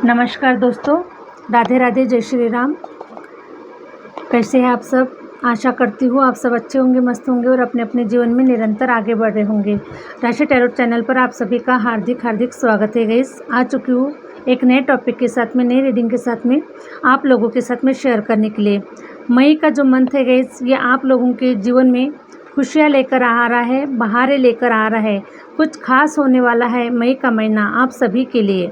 नमस्कार दोस्तों, राधे राधे, जय श्री राम। कैसे हैं आप सब? आशा करती हूँ आप सब अच्छे होंगे, मस्त होंगे और अपने अपने जीवन में निरंतर आगे बढ़ रहे होंगे। राशि टैरोट चैनल पर आप सभी का हार्दिक स्वागत है गाइस। आ चुकी हूँ एक नए टॉपिक के साथ में, नई रीडिंग के साथ में आप लोगों के साथ में शेयर करने के लिए। मई का जो मंथ है गाइस, ये आप लोगों के जीवन में खुशियाँ लेकर आ रहा है, बहारें लेकर आ रहा है। कुछ खास होने वाला है मई का महीना आप सभी के लिए,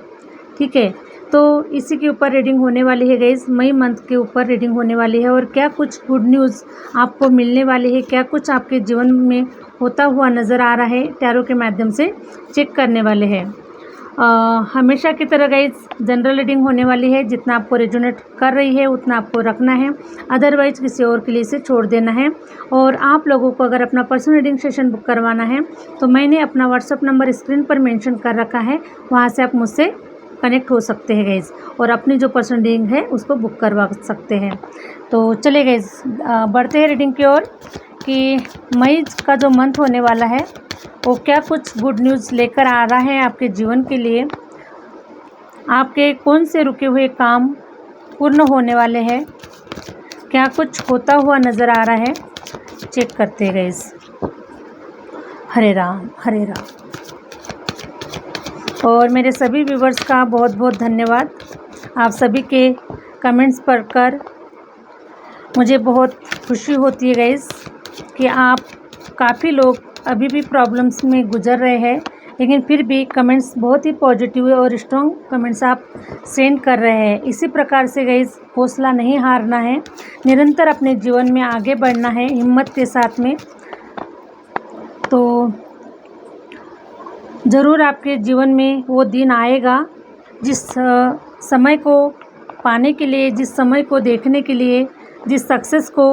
ठीक है। तो इसी के ऊपर रीडिंग होने वाली है गाइस, मई मंथ के ऊपर रीडिंग होने वाली है। और क्या कुछ गुड न्यूज़ आपको मिलने वाली है, क्या कुछ आपके जीवन में होता हुआ नज़र आ रहा है, टैरो के माध्यम से चेक करने वाले हैं। हमेशा की तरह गाइस जनरल रीडिंग होने वाली है। जितना आपको रेजोनेट कर रही है उतना आपको रखना है, अदरवाइज किसी और के लिए इसे छोड़ देना है। और आप लोगों को अगर अपना पर्सनल रीडिंग सेशन बुक करवाना है तो मैंने अपना व्हाट्सअप नंबर स्क्रीन पर मेंशन कर रखा है, वहाँ से आप मुझसे कनेक्ट हो सकते हैं गाइस और अपनी जो पर्सनल रीडिंग है उसको बुक करवा सकते हैं। तो चलिए गाइस बढ़ते हैं रीडिंग की ओर कि मई का जो मंथ होने वाला है वो क्या कुछ गुड न्यूज़ लेकर आ रहा है आपके जीवन के लिए। आपके कौन से रुके हुए काम पूर्ण होने वाले हैं, क्या कुछ होता हुआ नज़र आ रहा है, चेक करते हैं गाइस। हरे राम हरे राम। और मेरे सभी व्यूवर्स का बहुत बहुत धन्यवाद। आप सभी के कमेंट्स पढ़कर मुझे बहुत खुशी होती है गाइस कि आप काफ़ी लोग अभी भी प्रॉब्लम्स में गुजर रहे हैं, लेकिन फिर भी कमेंट्स बहुत ही पॉजिटिव और स्ट्रॉन्ग कमेंट्स आप सेंड कर रहे हैं। इसी प्रकार से गाइस हौसला नहीं हारना है, निरंतर अपने जीवन में आगे बढ़ना है हिम्मत के साथ में। तो ज़रूर आपके जीवन में वो दिन आएगा जिस समय को पाने के लिए, जिस समय को देखने के लिए, जिस सक्सेस को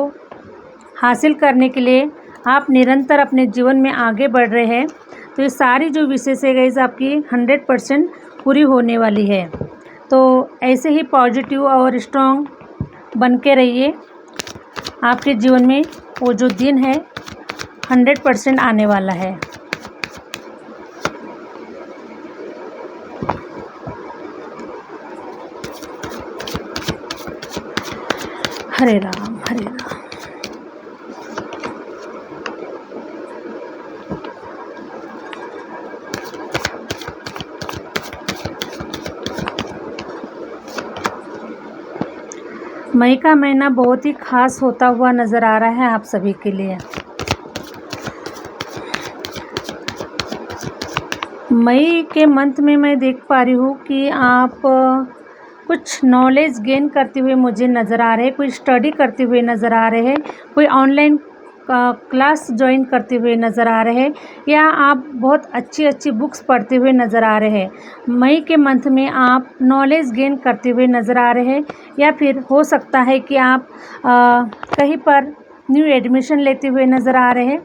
हासिल करने के लिए आप निरंतर अपने जीवन में आगे बढ़ रहे हैं। तो ये सारी जो विशेष है गाइस आपकी 100% पूरी होने वाली है। तो ऐसे ही पॉजिटिव और स्ट्रॉन्ग बन के रहिए। आपके जीवन में वो जो दिन है 100% आने वाला है। हरे राम हरे राम। मई का महीना बहुत ही खास होता हुआ नज़र आ रहा है आप सभी के लिए। मई के मंथ में मैं देख पा रही हूँ कि आप कुछ नॉलेज गेन करते हुए मुझे नज़र आ रहे हैं, कोई स्टडी करते हुए नज़र आ रहे हैं, कोई ऑनलाइन क्लास ज्वाइन करते हुए नज़र आ रहे हैं, या आप बहुत अच्छी बुक्स पढ़ते हुए नज़र आ रहे हैं। मई के मंथ में आप नॉलेज गेन करते हुए नज़र आ रहे हैं, या फिर हो सकता है कि आप कहीं पर न्यू एडमिशन लेते हुए नज़र आ रहे हैं।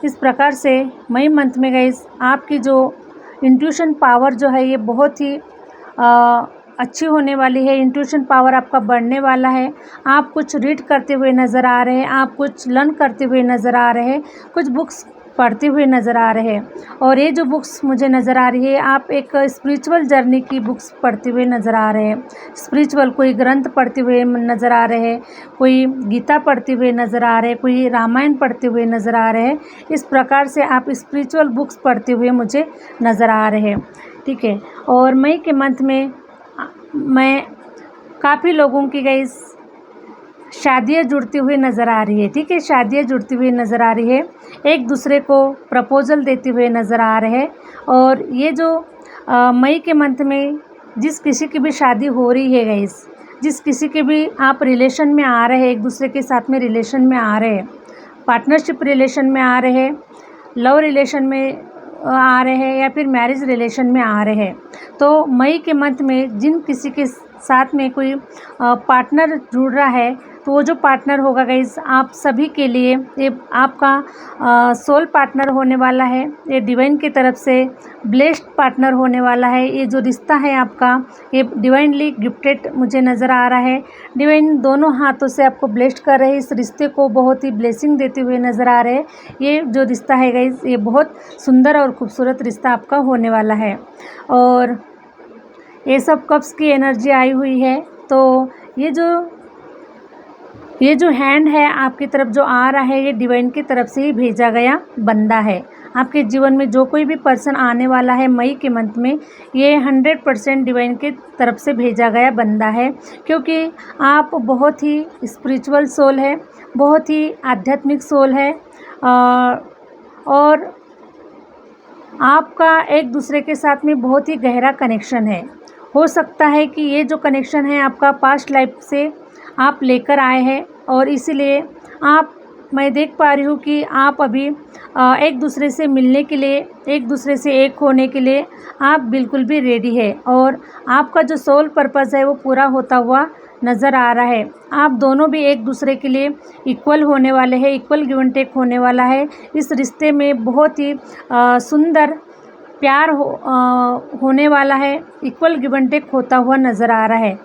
इस प्रकार से मई मंथ में गाइस आपकी जो इंट्यूशन पावर जो है ये बहुत ही अच्छी होने वाली है। इंट्यूशन पावर आपका बढ़ने वाला है। आप कुछ रीड करते हुए नज़र आ रहे हैं, आप कुछ लर्न करते हुए नज़र आ रहे हैं, कुछ बुक्स पढ़ते हुए नज़र आ रहे हैं। और ये जो बुक्स मुझे नज़र आ रही है, आप एक स्पिरिचुअल जर्नी की बुक्स पढ़ते हुए नज़र आ रहे हैं। स्पिरिचुअल कोई ग्रंथ पढ़ते हुए नज़र आ रहे हैं, कोई गीता पढ़ते हुए नज़र आ रहे हैं, कोई रामायण पढ़ते हुए नज़र आ रहे हैं। इस प्रकार से आप स्पिरिचुअल बुक्स पढ़ते हुए मुझे नज़र आ रहे हैं, ठीक है। और मई के मंथ में मैं काफ़ी लोगों की गाइस शादियाँ जुड़ती हुई नज़र आ रही है, ठीक है। शादियाँ जुड़ती हुई नज़र आ रही है, एक दूसरे को प्रपोजल देते हुए नज़र आ रहे हैं। और ये जो मई के मंथ में जिस किसी की भी शादी हो रही है गाइस, जिस किसी के भी आप रिलेशन में आ रहे हैं, एक दूसरे के साथ में रिलेशन में आ रहे हैं, पार्टनरशिप रिलेशन में आ रहे हैं, लव रिलेशन में आ रहे हैं, या फिर मैरिज रिलेशन में आ रहे हैं, तो मई के मंथ में जिन किसी के साथ में कोई पार्टनर जुड़ रहा है, तो वो जो पार्टनर होगा गाइस आप सभी के लिए ये आपका सोल पार्टनर होने वाला है। ये डिवाइन की तरफ से ब्लेस्ड पार्टनर होने वाला है। ये जो रिश्ता है आपका ये डिवाइनली गिफ्टेड मुझे नज़र आ रहा है। डिवाइन दोनों हाथों से आपको ब्लेस्ड कर रहे हैं, इस रिश्ते को बहुत ही ब्लेसिंग देते हुए नज़र आ रहे हैं। ये जो रिश्ता है गाइस ये बहुत सुंदर और खूबसूरत रिश्ता आपका होने वाला है। और एस ऑफ कप्स की एनर्जी आई हुई है। तो ये जो हैंड है आपकी तरफ जो आ रहा है, ये डिवाइन की तरफ से ही भेजा गया बंदा है। आपके जीवन में जो कोई भी पर्सन आने वाला है मई के मंथ में, ये 100% डिवाइन की तरफ से भेजा गया बंदा है, क्योंकि आप बहुत ही स्पिरिचुअल सोल है, बहुत ही आध्यात्मिक सोल है, और आपका एक दूसरे के साथ में बहुत ही गहरा कनेक्शन है। हो सकता है कि ये जो कनेक्शन है आपका पास्ट लाइफ से आप लेकर आए हैं, और इसीलिए मैं देख पा रही हूँ कि आप अभी एक दूसरे से मिलने के लिए, एक दूसरे से एक होने के लिए आप बिल्कुल भी रेडी है, और आपका जो सोल पर्पस है वो पूरा होता हुआ नज़र आ रहा है। आप दोनों भी एक दूसरे के लिए इक्वल होने वाले हैं, इक्वल गिव एंड टेक होने वाला है। इस रिश्ते में बहुत ही सुंदर प्यार होने वाला है, इक्वल गिव एंड टेक होता हुआ नज़र आ रहा है।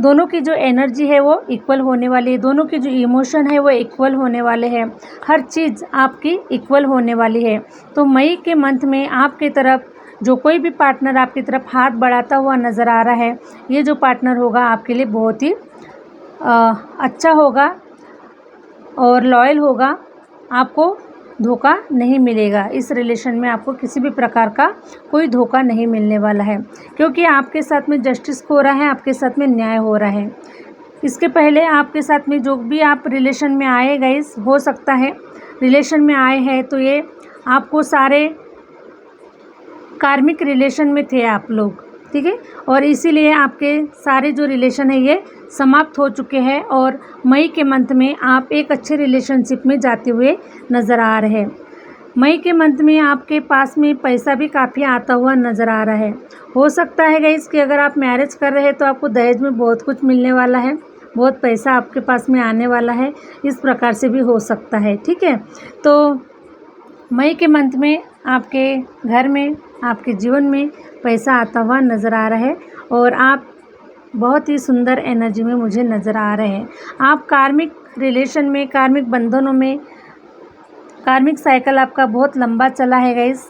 दोनों की जो एनर्जी है वो इक्वल होने वाली है, दोनों की जो इमोशन है वो इक्वल होने वाले हैं, हर चीज़ आपकी इक्वल होने वाली है। तो मई के मंथ में आपकी तरफ जो कोई भी पार्टनर आपकी तरफ हाथ बढ़ाता हुआ नज़र आ रहा है, ये जो पार्टनर होगा आपके लिए बहुत ही अच्छा होगा और लॉयल होगा, आपको धोखा नहीं मिलेगा। इस रिलेशन में आपको किसी भी प्रकार का कोई धोखा नहीं मिलने वाला है, क्योंकि आपके साथ में जस्टिस हो रहा है, आपके साथ में न्याय हो रहा है। इसके पहले आपके साथ में जो भी आप रिलेशन में आए गाइस, हो सकता है रिलेशन में आए हैं तो ये आपको सारे कार्मिक रिलेशन में थे आप लोग, ठीक है, और इसीलिए आपके सारे जो रिलेशन है ये समाप्त हो चुके हैं, और मई के मंथ में आप एक अच्छे रिलेशनशिप में जाते हुए नज़र आ रहे हैं। मई के मंथ में आपके पास में पैसा भी काफ़ी आता हुआ नज़र आ रहा है। हो सकता है गाइस कि अगर आप मैरिज कर रहे हैं तो आपको दहेज में बहुत कुछ मिलने वाला है, बहुत पैसा आपके पास में आने वाला है, इस प्रकार से भी हो सकता है, ठीक है। तो मई के मंथ में आपके घर में, आपके जीवन में पैसा आता हुआ नज़र आ रहा है, और आप बहुत ही सुंदर एनर्जी में मुझे नज़र आ रहे हैं। आप कार्मिक रिलेशन में, कार्मिक बंधनों में, कार्मिक साइकिल आपका बहुत लंबा चला है गाइस।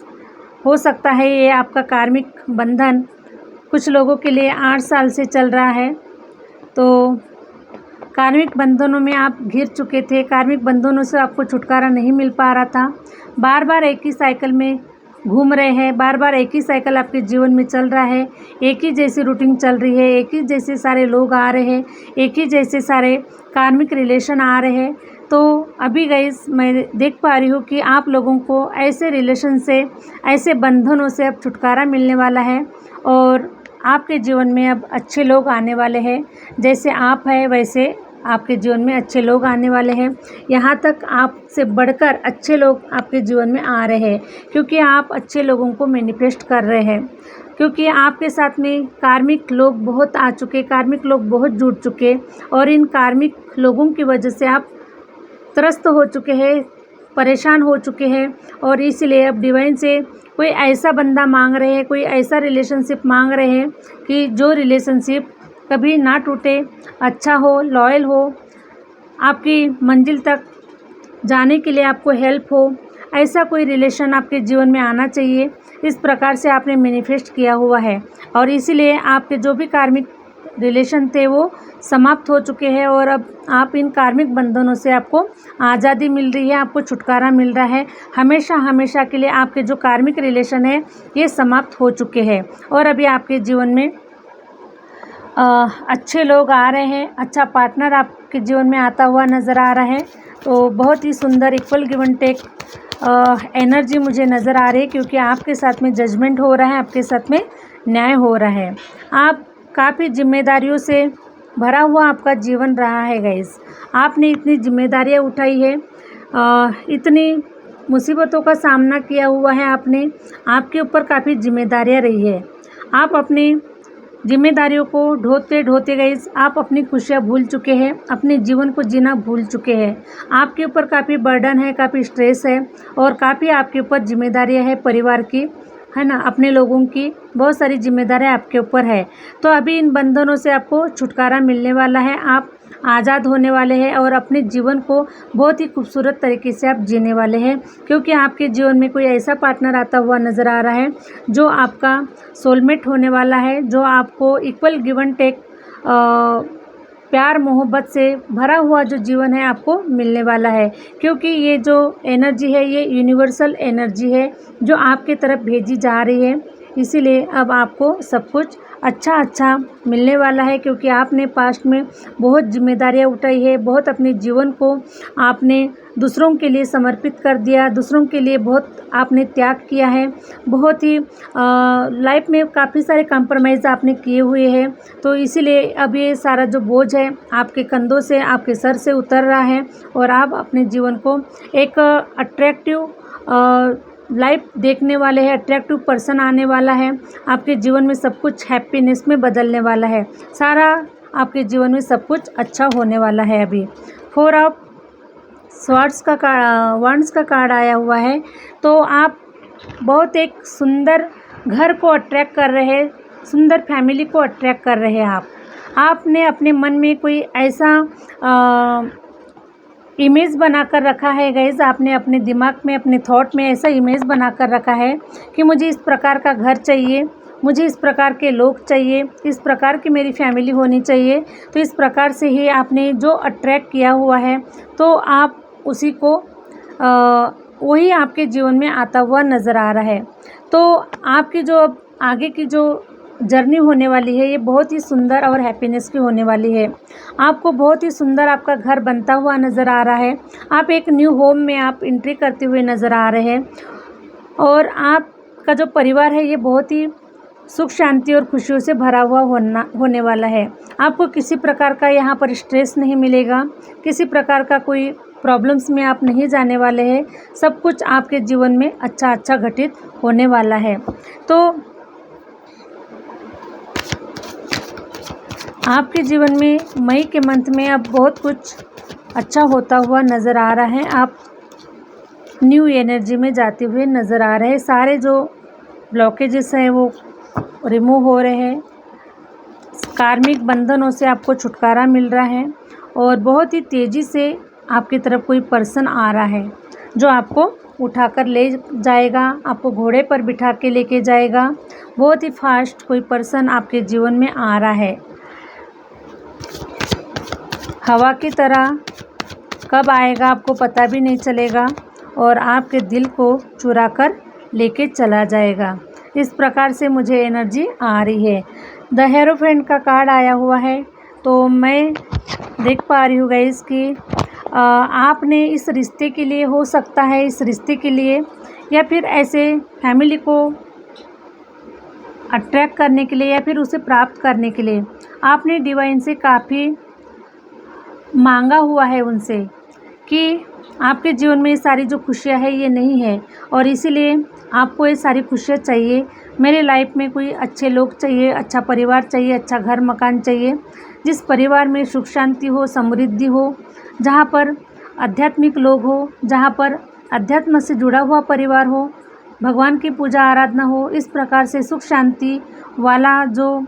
हो सकता है ये आपका कार्मिक बंधन कुछ लोगों के लिए 8 साल से चल रहा है। तो कार्मिक बंधनों में आप घिर चुके थे, कार्मिक बंधनों से आपको छुटकारा नहीं मिल पा रहा था, बार बार एक ही साइकिल में घूम रहे हैं, बार बार एक ही साइकिल आपके जीवन में चल रहा है, एक ही जैसी रूटीन चल रही है, एक ही जैसे सारे लोग आ रहे हैं, एक ही जैसे सारे कार्मिक रिलेशन आ रहे हैं। तो अभी गाइस मैं देख पा रही हूँ कि आप लोगों को ऐसे रिलेशन से, ऐसे बंधनों से अब छुटकारा मिलने वाला है, और आपके जीवन में अब अच्छे लोग आने वाले हैं। जैसे आप हैं वैसे आपके जीवन में अच्छे लोग आने वाले हैं। यहाँ तक आपसे बढ़कर अच्छे लोग आपके जीवन में आ रहे हैं, क्योंकि आप अच्छे लोगों को मैनिफेस्ट कर रहे हैं, क्योंकि आपके साथ में कार्मिक लोग बहुत आ चुके, कार्मिक लोग बहुत जुड़ चुके, और इन कार्मिक लोगों की वजह से आप त्रस्त हो चुके हैं, परेशान हो चुके हैं, और इसलिए अब डिवाइन से कोई ऐसा बंदा मांग रहे हैं, कोई ऐसा रिलेशनशिप मांग रहे हैं कि जो रिलेशनशिप कभी ना टूटे, अच्छा हो, लॉयल हो, आपकी मंजिल तक जाने के लिए आपको हेल्प हो, ऐसा कोई रिलेशन आपके जीवन में आना चाहिए। इस प्रकार से आपने मैनिफेस्ट किया हुआ है, और इसीलिए आपके जो भी कार्मिक रिलेशन थे वो समाप्त हो चुके हैं, और अब आप इन कार्मिक बंधनों से आपको आज़ादी मिल रही है, आपको छुटकारा मिल रहा है। हमेशा हमेशा के लिए आपके जो कार्मिक रिलेशन है ये समाप्त हो चुके हैं, और अभी आपके जीवन में अच्छे लोग आ रहे हैं, अच्छा पार्टनर आपके जीवन में आता हुआ नज़र आ रहा है। तो बहुत ही सुंदर equal give and take energy मुझे नज़र आ रही है, क्योंकि आपके साथ में जजमेंट हो रहा है, आपके साथ में न्याय हो रहा है। आप काफ़ी जिम्मेदारियों से भरा हुआ आपका जीवन रहा है गाइस। आपने इतनी जिम्मेदारियां उठाई है, इतनी मुसीबतों का सामना किया हुआ है आपने, आपके ऊपर काफ़ी जिम्मेदारियां रही है। आप अपनी जिम्मेदारियों को ढोते ढोते गए, आप अपनी खुशियाँ भूल चुके हैं, अपने जीवन को जीना भूल चुके हैं। आपके ऊपर काफ़ी बर्डन है, काफ़ी स्ट्रेस है, और काफ़ी आपके ऊपर जिम्मेदारियाँ है परिवार की, है ना, अपने लोगों की बहुत सारी जिम्मेदारियाँ आपके ऊपर है। तो अभी इन बंधनों से आपको छुटकारा मिलने वाला है। आप आज़ाद होने वाले हैं और अपने जीवन को बहुत ही खूबसूरत तरीके से आप जीने वाले हैं, क्योंकि आपके जीवन में कोई ऐसा पार्टनर आता हुआ नज़र आ रहा है जो आपका सोलमेट होने वाला है, जो आपको इक्वल गिव एंड टेक प्यार मोहब्बत से भरा हुआ जो जीवन है आपको मिलने वाला है, क्योंकि ये जो एनर्जी है ये यूनिवर्सल एनर्जी है जो आपके तरफ भेजी जा रही है। इसीलिए अब आपको सब कुछ अच्छा मिलने वाला है, क्योंकि आपने पास्ट में बहुत जिम्मेदारियां उठाई है, बहुत अपने जीवन को आपने दूसरों के लिए समर्पित कर दिया, दूसरों के लिए बहुत आपने त्याग किया है, बहुत ही लाइफ में काफ़ी सारे कॉम्प्रोमाइज़ आपने किए हुए हैं। तो इसीलिए अब ये सारा जो बोझ है आपके कंधों से, आपके सर से उतर रहा है और आप अपने जीवन को एक अट्रैक्टिव लाइफ देखने वाले हैं, अट्रैक्टिव पर्सन आने वाला है, आपके जीवन में सब कुछ हैप्पीनेस में बदलने वाला है, सारा आपके जीवन में सब कुछ अच्छा होने वाला है। अभी 4 ऑफ स्वॉर्ड्स का वंड्स का कार्ड आया हुआ है, तो आप बहुत एक सुंदर घर को अट्रैक्ट कर रहे हैं, सुंदर फैमिली को अट्रैक्ट कर रहे हैं। आपने अपने मन में कोई ऐसा इमेज बनाकर रखा है गाइज़, आपने अपने दिमाग में, अपने थॉट में ऐसा इमेज बनाकर रखा है कि मुझे इस प्रकार का घर चाहिए, मुझे इस प्रकार के लोग चाहिए, इस प्रकार की मेरी फैमिली होनी चाहिए। तो इस प्रकार से ही आपने जो अट्रैक्ट किया हुआ है, तो आप उसी को वही आपके जीवन में आता हुआ नज़र आ रहा है। तो आपकी जो अब आगे की जो जर्नी होने वाली है ये बहुत ही सुंदर और हैप्पीनेस की होने वाली है। आपको बहुत ही सुंदर आपका घर बनता हुआ नज़र आ रहा है, आप एक न्यू होम में आप एंट्री करते हुए नज़र आ रहे हैं और आपका जो परिवार है ये बहुत ही सुख शांति और खुशियों से भरा हुआ होने वाला है। आपको किसी प्रकार का यहाँ पर स्ट्रेस नहीं मिलेगा, किसी प्रकार का कोई प्रॉब्लम्स में आप नहीं जाने वाले हैं, सब कुछ आपके जीवन में अच्छा घटित होने वाला है। तो आपके जीवन में मई के मंथ में अब बहुत कुछ अच्छा होता हुआ नज़र आ रहा है, आप न्यू एनर्जी में जाते हुए नज़र आ रहे हैं, सारे जो ब्लॉकेजेस हैं वो रिमूव हो रहे हैं, कार्मिक बंधनों से आपको छुटकारा मिल रहा है और बहुत ही तेज़ी से आपकी तरफ कोई पर्सन आ रहा है जो आपको उठाकर ले जाएगा, आपको घोड़े पर बिठा के लेके जाएगा। बहुत ही फास्ट कोई पर्सन आपके जीवन में आ रहा है, हवा की तरह कब आएगा आपको पता भी नहीं चलेगा और आपके दिल को चुरा कर लेके चला जाएगा। इस प्रकार से मुझे एनर्जी आ रही है। द हेरोफेंट का कार्ड आया हुआ है, तो मैं देख पा रही हूँ गाइस कि आपने इस रिश्ते के लिए, हो सकता है इस रिश्ते के लिए या फिर ऐसे फैमिली को अट्रैक्ट करने के लिए या फिर उसे प्राप्त करने के लिए आपने डिवाइन से काफ़ी मांगा हुआ है उनसे कि आपके जीवन में ये सारी जो खुशियाँ है ये नहीं है और इसीलिए आपको ये सारी खुशियाँ चाहिए। मेरे लाइफ में कोई अच्छे लोग चाहिए, अच्छा परिवार चाहिए, अच्छा घर मकान चाहिए, जिस परिवार में सुख शांति हो, समृद्धि हो, जहाँ पर आध्यात्मिक लोग हो, जहाँ पर अध्यात्म से जुड़ा हुआ परिवार हो, भगवान की पूजा आराधना हो। इस प्रकार से सुख शांति वाला जो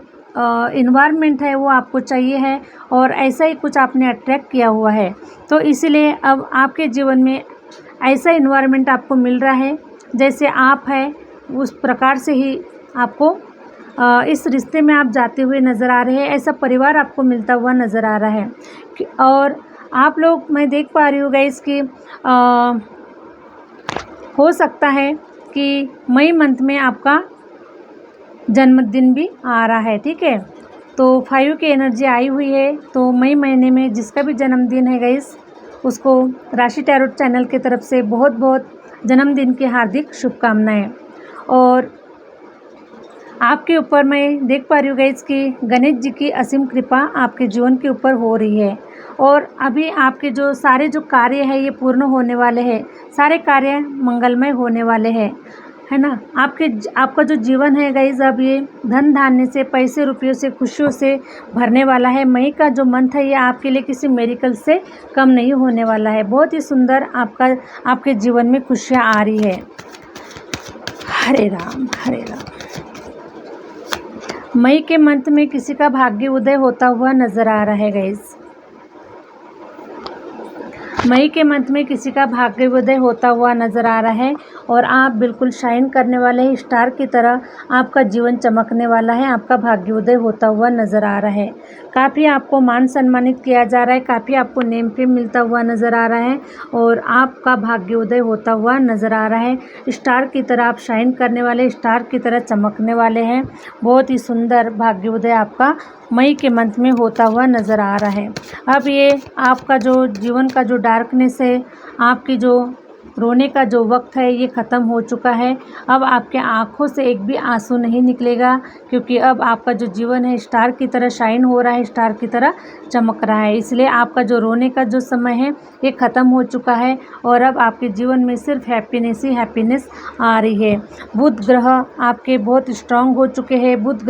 इन्वायरमेंट है वो आपको चाहिए है और ऐसा ही कुछ आपने अट्रैक्ट किया हुआ है। तो इसीलिए अब आपके जीवन में ऐसा इन्वायरमेंट आपको मिल रहा है, जैसे आप है उस प्रकार से ही आपको इस रिश्ते में आप जाते हुए नज़र आ रहे हैं, ऐसा परिवार आपको मिलता हुआ नज़र आ रहा है। और आप लोग, मैं देख पा रही हूँ गाइस कि हो सकता है कि मई मंथ में आपका जन्मदिन भी आ रहा है, ठीक है। तो 5 की एनर्जी आई हुई है, तो मई महीने में जिसका भी जन्मदिन है गाइस, उसको राशि टैरोट चैनल की तरफ से बहुत बहुत जन्मदिन की हार्दिक शुभकामनाएं। और आपके ऊपर मैं देख पा रही हूँ गाइस कि गणेश जी की असीम कृपा आपके जीवन के ऊपर हो रही है और अभी आपके जो सारे जो कार्य है ये पूर्ण होने वाले हैं, सारे कार्य मंगलमय होने वाले हैं, है ना। आपका जो जीवन है गाइस अब ये धन धान्य से, पैसे रुपयों से, खुशियों से भरने वाला है। मई का जो मंथ है ये आपके लिए किसी मेरिकल से कम नहीं होने वाला है। बहुत ही सुंदर आपके जीवन में खुशियाँ आ रही है। हरे राम हरे राम। मई के मंथ में किसी का भाग्य उदय होता हुआ नज़र आ रहा है गाइस। मई के मंथ में किसी का भाग्योदय होता हुआ नज़र आ रहा है और आप बिल्कुल शाइन करने वाले हैं, स्टार की तरह आपका जीवन चमकने वाला है। आपका भाग्योदय होता हुआ नज़र आ रहा है। काफ़ी आपको मान सम्मानित किया जा रहा है, काफ़ी आपको नेम फेम मिलता हुआ नज़र आ रहा है और आपका भाग्योदय होता हुआ नज़र आ रहा है। स्टार की तरह आप शाइन करने वाले, स्टार की तरह चमकने वाले हैं। बहुत ही सुंदर भाग्योदय आपका मई के मंथ में होता हुआ नज़र आ रहा है। अब ये आपका जो जीवन का जो डार्कनेस है, आपकी जो रोने का जो वक्त है, ये ख़त्म हो चुका है। अब आपके आँखों से एक भी आंसू नहीं निकलेगा, क्योंकि अब आपका जो जीवन है स्टार की तरह शाइन हो रहा है, स्टार की तरह चमक रहा है। इसलिए आपका जो रोने का जो समय है ये ख़त्म हो चुका है और अब आपके जीवन में सिर्फ हैप्पीनेस ही हैप्पीनेस आ रही है। बुध ग्रह आपके बहुत स्ट्रांग हो चुके हैं। बुध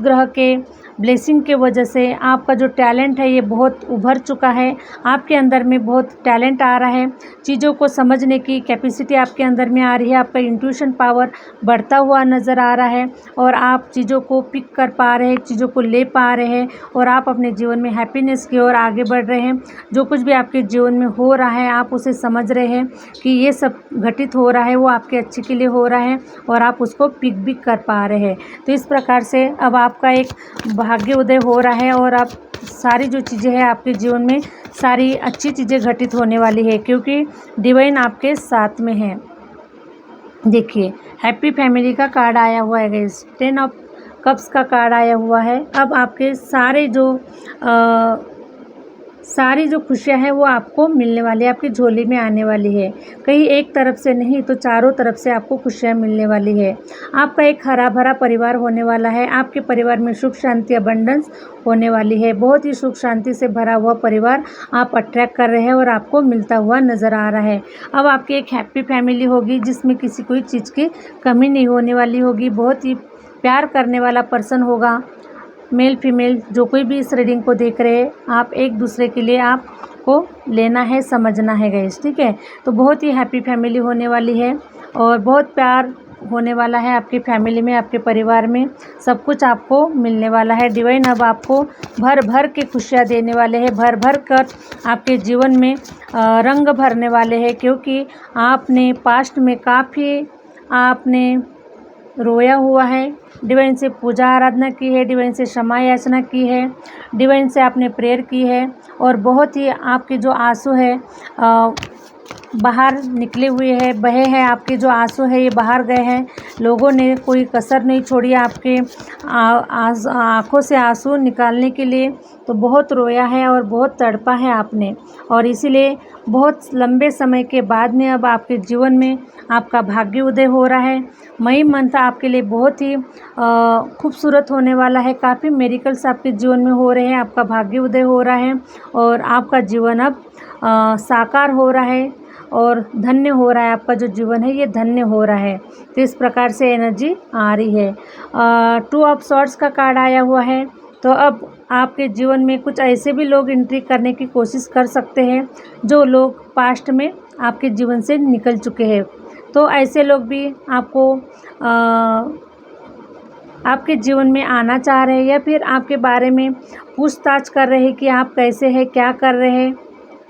ग्रह के ब्लेसिंग के वजह से आपका जो टैलेंट है ये बहुत उभर चुका है। आपके अंदर में बहुत टैलेंट आ रहा है, चीज़ों को समझने की कैपेसिटी आपके अंदर में आ रही है। आपका इंट्यूशन पावर बढ़ता हुआ नज़र आ रहा है और आप चीज़ों को पिक कर पा रहे हैं, चीज़ों को ले पा रहे हैं और आप अपने जीवन में हैप्पीनेस की ओर आगे बढ़ रहे हैं। जो कुछ भी आपके जीवन में हो रहा है आप उसे समझ रहे हैं कि ये सब घटित हो रहा है, वो आपके अच्छे के लिए हो रहा है और आप उसको पिक भी कर पा रहे हैं। तो इस प्रकार से अब आपका एक भाग्योदय हो रहा है और अब सारी जो चीज़ें हैं आपके जीवन में, सारी अच्छी चीज़ें घटित होने वाली है, क्योंकि डिवाइन आपके साथ में है। देखिए, हैप्पी फैमिली का कार्ड आया हुआ है गाइस, 10 ऑफ कप्स का कार्ड आया हुआ है। अब आपके सारी जो खुशियां हैं वो आपको मिलने वाली है, आपकी झोली में आने वाली है। कहीं एक तरफ से नहीं तो चारों तरफ से आपको खुशियां मिलने वाली है। आपका एक हरा भरा परिवार होने वाला है। आपके परिवार में सुख शांति अबंडेंस होने वाली है। बहुत ही सुख शांति से भरा हुआ परिवार आप अट्रैक्ट कर रहे हैं और आपको मिलता हुआ नज़र आ रहा है। अब आपकी एक हैप्पी फैमिली होगी जिसमें किसी कोई चीज़ की कमी नहीं होने वाली होगी। बहुत ही प्यार करने वाला पर्सन होगा, मेल फीमेल जो कोई भी इस रीडिंग को देख रहे हैं, आप एक दूसरे के लिए आपको लेना है, समझना है गाइस, ठीक है। तो बहुत ही हैप्पी फैमिली होने वाली है और बहुत प्यार होने वाला है आपकी फैमिली में, आपके परिवार में सब कुछ आपको मिलने वाला है। डिवाइन अब आपको भर भर के खुशियाँ देने वाले हैं, भर भर कर आपके जीवन में रंग भरने वाले हैं, क्योंकि आपने पास्ट में काफ़ी आपने रोया हुआ है, डिवाइन से पूजा आराधना की है, डिवाइन से क्षमा याचना की है, डिवाइन से आपने प्रेयर की है और बहुत ही आपके जो आंसू है बाहर निकले हुए हैं, बहे हैं। आपके जो आंसू है ये बाहर गए हैं। लोगों ने कोई कसर नहीं छोड़ी आपके आँखों से आंसू निकालने के लिए। तो बहुत रोया है और बहुत तड़पा है आपने, और इसीलिए बहुत लंबे समय के बाद में अब आपके जीवन में आपका भाग्योदय हो रहा है। मई मंथ आपके लिए बहुत ही खूबसूरत होने वाला है। काफ़ी मेरिकल्स आपके जीवन में हो रहे हैं। आपका भाग्योदय हो रहा है और आपका जीवन अब साकार हो रहा है और धन्य हो रहा है। आपका जो जीवन है ये धन्य हो रहा है। तो इस प्रकार से एनर्जी आ रही है। 2 ऑफ सॉर्ड्स का कार्ड आया हुआ है। तो अब आपके जीवन में कुछ ऐसे भी लोग एंट्री करने की कोशिश कर सकते हैं जो लोग पास्ट में आपके जीवन से निकल चुके हैं। तो ऐसे लोग भी आपको आपके जीवन में आना चाह रहे हैं या फिर आपके बारे में पूछताछ कर रहे हैं कि आप कैसे हैं, क्या कर रहे हैं,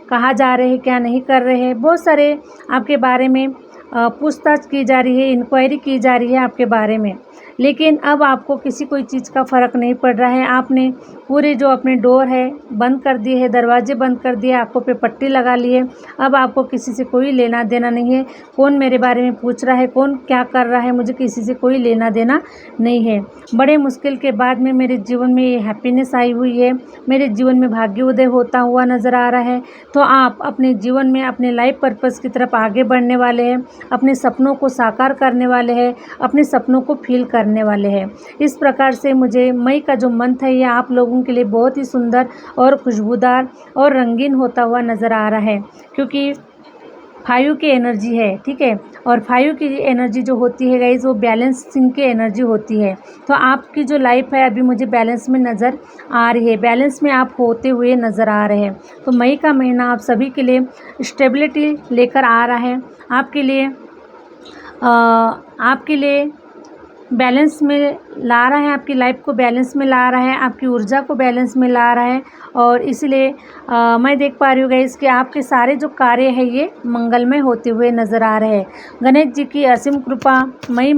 कहाँ जा रहे हैं, क्या नहीं कर रहे हैं। बहुत सारे आपके बारे में पूछताछ की जा रही है, इंक्वायरी की जा रही है आपके बारे में। लेकिन अब आपको किसी कोई चीज़ का फ़र्क नहीं पड़ रहा है। आपने पूरे जो अपने डोर है बंद कर दिए है, दरवाजे बंद कर दिए, आँखों पे पट्टी लगा ली है। अब आपको किसी से कोई लेना देना नहीं है। कौन मेरे बारे में पूछ रहा है, कौन क्या कर रहा है, मुझे किसी से कोई लेना देना नहीं है। बड़े मुश्किल के बाद में मेरे जीवन में ये हैप्पीनेस आई हुई है, मेरे जीवन में भाग्योदय होता हुआ नज़र आ रहा है। तो आप अपने जीवन में अपने लाइफ पर्पस की तरफ आगे बढ़ने वाले हैं, अपने सपनों को साकार करने वाले हैं, अपने सपनों को फील करने वाले हैं। इस प्रकार से मुझे मई का जो मंथ है ये आप लोगों के लिए बहुत ही सुंदर और खुशबूदार और रंगीन होता हुआ नज़र आ रहा है, क्योंकि 5 की एनर्जी है, ठीक है। और 5 की एनर्जी जो होती है गाइस वो बैलेंसिंग की एनर्जी होती है। तो आपकी जो लाइफ है अभी मुझे बैलेंस में नज़र आ रही है, बैलेंस में आप होते हुए नज़र आ रहे हैं। तो मई का महीना आप सभी के लिए स्टेबिलिटी लेकर आ रहा है। आपके लिए बैलेंस में ला रहा है, आपकी लाइफ को बैलेंस में ला रहा है, आपकी ऊर्जा को बैलेंस में ला रहा है। और इसलिए मैं देख पा रही हूँ गाइस कि आपके सारे जो कार्य है ये मंगलमय होते हुए नज़र आ रहे हैं। गणेश जी की असीम कृपा मई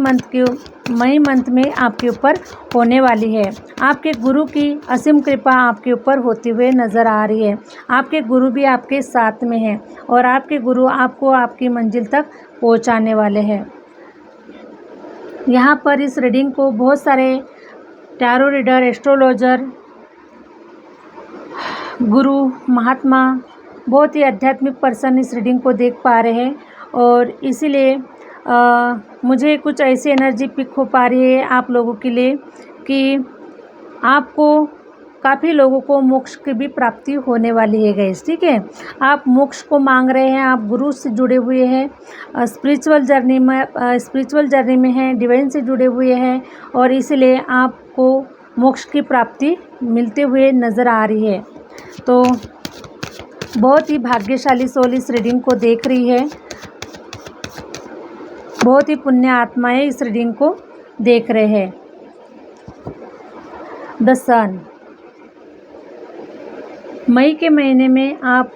मंथ में आपके ऊपर होने वाली है। आपके गुरु की असीम कृपा आपके ऊपर होते हुए नज़र आ रही है। आपके गुरु भी आपके साथ में हैं और आपके गुरु आपको आपकी मंजिल तक पहुंचाने वाले हैं। यहाँ पर इस रीडिंग को बहुत सारे टैरो रीडर, एस्ट्रोलॉजर, गुरु, महात्मा, बहुत ही आध्यात्मिक पर्सन इस रीडिंग को देख पा रहे हैं। और इसीलिए मुझे कुछ ऐसी एनर्जी पिक हो पा रही है आप लोगों के लिए कि आपको काफ़ी लोगों को मोक्ष की भी प्राप्ति होने वाली है गाइस, ठीक है। आप मोक्ष को मांग रहे हैं, आप गुरु से जुड़े हुए हैं, स्पिरिचुअल जर्नी में हैं, डिवाइन से जुड़े हुए हैं और इसलिए आपको मोक्ष की प्राप्ति मिलते हुए नज़र आ रही है। तो बहुत ही भाग्यशाली सोल इस रीडिंग को देख रही है, बहुत ही पुण्य आत्माएं इस रीडिंग को देख रहे हैं। द सन, मई के महीने में आप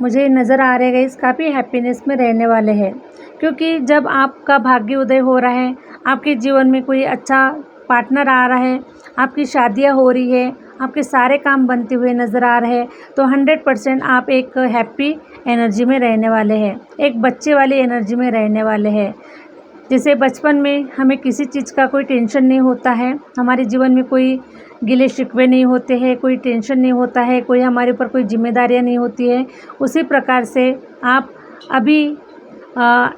मुझे नज़र आ रहे हैं काफ़ी हैप्पीनेस में रहने वाले हैं, क्योंकि जब आपका भाग्य उदय हो रहा है, आपके जीवन में कोई अच्छा पार्टनर आ रहा है, आपकी शादियां हो रही है, आपके सारे काम बनते हुए नज़र आ रहे हैं, तो 100% आप एक हैप्पी एनर्जी में रहने वाले हैं, एक बच्चे वाली एनर्जी में रहने वाले हैं। जैसे बचपन में हमें किसी चीज़ का कोई टेंशन नहीं होता है, हमारे जीवन में कोई गिले शिकवे नहीं होते हैं, कोई टेंशन नहीं होता है, कोई हमारे ऊपर कोई जिम्मेदारियां नहीं होती है, उसी प्रकार से आप अभी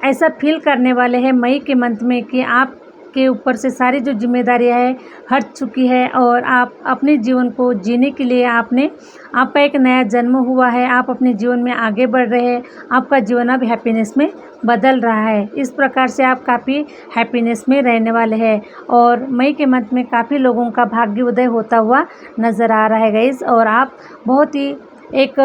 ऐसा फील करने वाले हैं मई के मंथ में कि आप के ऊपर से सारी जो जिम्मेदारियां है हट चुकी है और आप अपने जीवन को जीने के लिए आपका एक नया जन्म हुआ है, आप अपने जीवन में आगे बढ़ रहे हैं, आपका जीवन अब हैप्पीनेस में बदल रहा है। इस प्रकार से आप काफ़ी हैप्पीनेस में रहने वाले हैं और मई के मंथ में काफ़ी लोगों का भाग्य उदय होता हुआ नज़र आ रहा है गाइस। और आप बहुत ही एक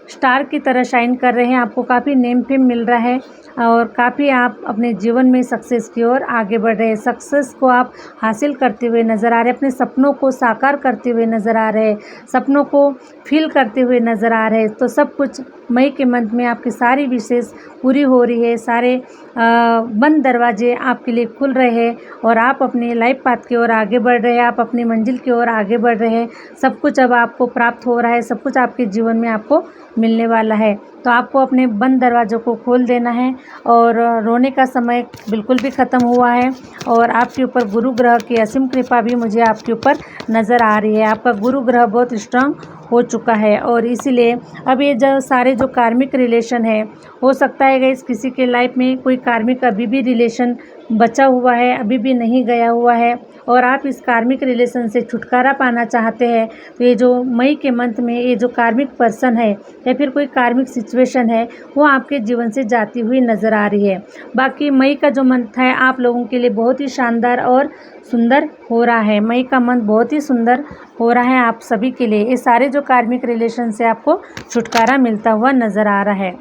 स्टार की तरह शाइन कर रहे हैं, आपको काफ़ी नेम फेम मिल रहा है और काफ़ी आप अपने जीवन में सक्सेस की ओर आगे बढ़ रहे हैं। सक्सेस को आप हासिल करते हुए नज़र आ रहे हैं, अपने सपनों को साकार करते हुए नज़र आ रहे हैं, सपनों को फील करते हुए नज़र आ रहे हैं। तो सब कुछ मई के मंथ में आपकी सारी विशेष पूरी हो रही है, सारे बंद दरवाजे आपके लिए खुल रहे हैं और आप अपने लाइफ पाथ की ओर आगे बढ़ रहे हैं, आप अपनी मंजिल की ओर आगे बढ़ रहे हैं। सब कुछ अब आपको प्राप्त हो रहा है, सब कुछ आपके जीवन में आपको मिलने वाला है। तो आपको अपने बंद दरवाज़ों को खोल देना है और रोने का समय बिल्कुल भी ख़त्म हुआ है और आपके ऊपर गुरु ग्रह की असीम कृपा भी मुझे आपके ऊपर नज़र आ रही है। आपका गुरु ग्रह बहुत स्ट्रांग हो चुका है और इसीलिए अब ये जो सारे जो कार्मिक रिलेशन है, हो सकता है गाइस किसी के लाइफ में कोई कार्मिक अभी भी रिलेशन बचा हुआ है, अभी भी नहीं गया हुआ है और आप इस कार्मिक रिलेशन से छुटकारा पाना चाहते हैं। तो ये जो मई के मंथ में ये जो कार्मिक पर्सन है या फिर कोई कार्मिक सिचुएशन है वो आपके जीवन से जाती हुई नज़र आ रही है। बाकी मई का जो मंथ है आप लोगों के लिए बहुत ही शानदार और सुंदर हो रहा है। मई का मंथ बहुत ही सुंदर हो रहा है आप सभी के लिए। ये सारे जो कार्मिक रिलेशन से आपको छुटकारा मिलता हुआ नज़र आ रहा है।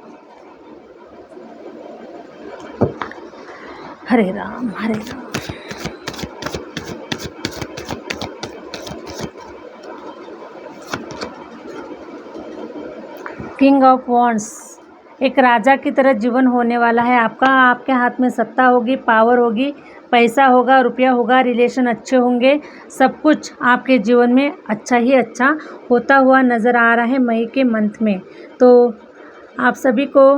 हरे राम हरे राम। किंग ऑफ वॉन्ड्स, एक राजा की तरह जीवन होने वाला है आपका। आपके हाथ में सत्ता होगी, पावर होगी, पैसा होगा, रुपया होगा, रिलेशन अच्छे होंगे, सब कुछ आपके जीवन में अच्छा ही अच्छा होता हुआ नज़र आ रहा है मई के मंथ में। तो आप सभी को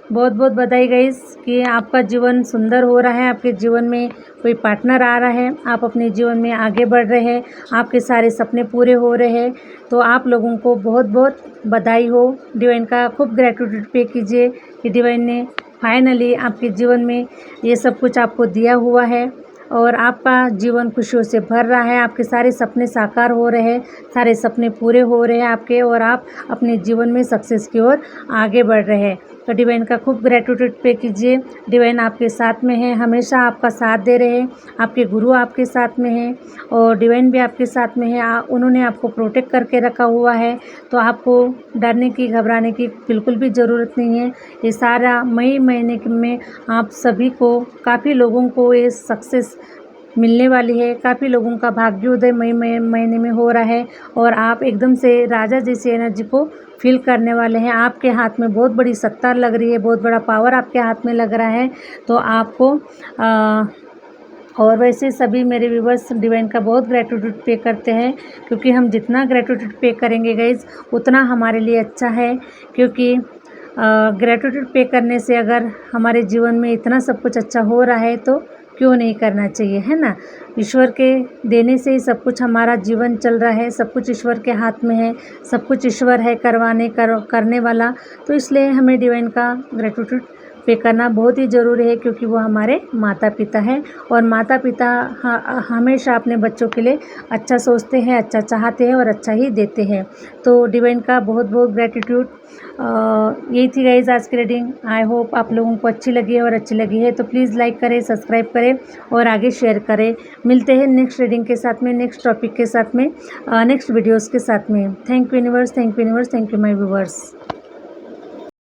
बहुत बहुत बधाई गाइस कि आपका जीवन सुंदर हो रहा है, आपके जीवन में कोई पार्टनर आ रहा है, आप अपने जीवन में आगे बढ़ रहे हैं, आपके सारे सपने पूरे हो रहे हैं। तो आप लोगों को बहुत बहुत बधाई हो। डिवाइन का खूब ग्रेटिट्यूड पे कीजिए कि डिवाइन ने फाइनली आपके जीवन में ये सब कुछ आपको दिया हुआ है और आपका जीवन खुशियों से भर रहा है, आपके सारे सपने साकार हो रहे हैं, सारे सपने पूरे हो रहे हैं आपके और आप अपने जीवन में सक्सेस की ओर आगे बढ़ रहे हैं। तो डिवाइन का खूब ग्रेटिट्यूड पे कीजिए। डिवाइन आपके साथ में है, हमेशा आपका साथ दे रहे हैं, आपके गुरु आपके साथ में हैं और डिवाइन भी आपके साथ में है। उन्होंने आपको प्रोटेक्ट करके रखा हुआ है, तो आपको डरने की घबराने की बिल्कुल भी ज़रूरत नहीं है। ये सारा मई महीने में आप सभी को, काफ़ी लोगों को ये सक्सेस मिलने वाली है। काफ़ी लोगों का भाग्योदय मई महीने में हो रहा है और आप एकदम से राजा जैसी एनर्जी को फील करने वाले हैं। आपके हाथ में बहुत बड़ी सत्ता लग रही है, बहुत बड़ा पावर आपके हाथ में लग रहा है। तो आपको और वैसे सभी मेरे व्यूवर्स डिवाइन का बहुत ग्रेटिट्यूड पे करते हैं, क्योंकि हम जितना ग्रेटिट्यूड पे करेंगे गाइज उतना हमारे लिए अच्छा है। क्योंकि ग्रेटिट्यूड पे करने से अगर हमारे जीवन में इतना सब कुछ अच्छा हो रहा है तो क्यों नहीं करना चाहिए, है ना। ईश्वर के देने से ही सब कुछ हमारा जीवन चल रहा है, सब कुछ ईश्वर के हाथ में है, सब कुछ ईश्वर है करने वाला। तो इसलिए हमें डिवाइन का ग्रेटिट्यूड पे करना बहुत ही ज़रूरी है, क्योंकि वो हमारे माता पिता हैं और माता पिता हमेशा अपने बच्चों के लिए अच्छा सोचते हैं, अच्छा चाहते हैं और अच्छा ही देते हैं। तो डिवाइन का बहुत बहुत ग्रेटिट्यूड। यही थी गाइज आज की रीडिंग। आई होप आप लोगों को अच्छी लगी है, और अच्छी लगी है तो प्लीज़ लाइक करें, सब्सक्राइब करें और आगे शेयर करें। मिलते हैं नेक्स्ट रीडिंग के साथ में, नेक्स्ट टॉपिक के साथ में, नेक्स्ट वीडियोज़ के साथ में। Thank you universe, thank you universe, thank you my viewers.